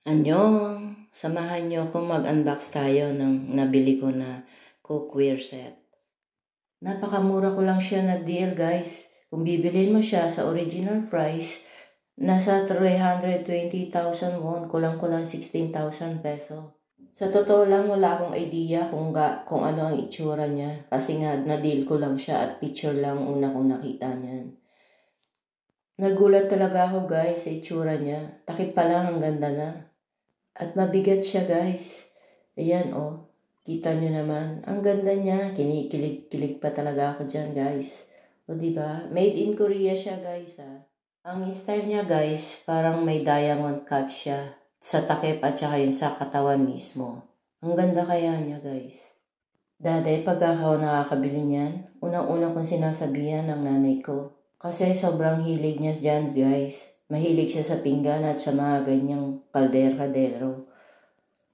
Anyong, samahan niyo akong mag-unbox tayo ng nabili ko na cookware set. Napakamura ko lang siya na deal guys. Kung bibilin mo siya sa original price, nasa 320,000 won, kulang-kulang 16,000 peso. Sa totoo lang wala akong idea kung ano ang itsura niya kasi nga na-deal ko lang siya at picture lang una kong nakita niyan. Nagulat talaga ako guys sa itsura niya. Takip pa lang ang ganda na. At mabigat siya guys. Ayan oh. Kita nyo naman. Ang ganda niya. Kinikilig-kilig pa talaga ako dyan guys. O diba? Made in Korea siya guys ha. Ang style niya guys, parang may diamond cut siya. Sa takip at saka yung sa katawan mismo. Ang ganda kaya niya guys. Dati pag ako nakakabili niyan, unang-una kong sinasabihan ng nanay ko. Kasi sobrang hilig niya dyan guys. Mahilig siya sa pinggan at sa mga ganyang kalder-kadero.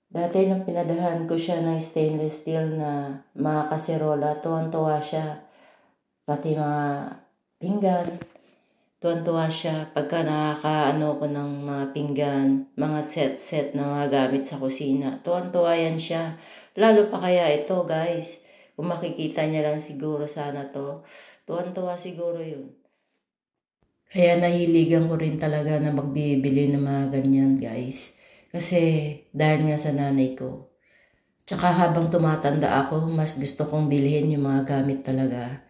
Dati nung pinadahan ko siya ng stainless steel na mga kaserola, tuwan-tuwa siya. Pati mga pinggan, tuwan-tuwa siya pagka nakakaano ko ng mga pinggan, mga set-set na mga gamit sa kusina. Tuwan-tuwa yan siya. Lalo pa kaya ito guys. Kung makikita niya lang siguro sana to, tuwan-tuwa siguro yun. Kaya nahiligan ko rin talaga na magbibili ng mga ganyan guys. Kasi dahil nga sa nanay ko. Tsaka habang tumatanda ako, mas gusto kong bilhin yung mga gamit talaga.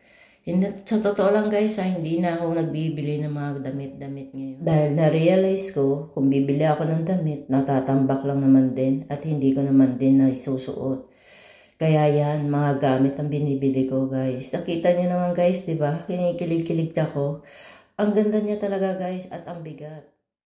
Sa totoo lang guys, hindi na ako nagbibili ng mga damit-damit ngayon. Dahil na-realize ko, kung bibili ako ng damit, natatambak lang naman din at hindi ko naman din na isusuot. Kaya yan, mga gamit ang binibili ko guys. Nakita niyo naman guys, diba? Kinikilig-kilig ako. Ang ganda niya talaga guys at ang bigat.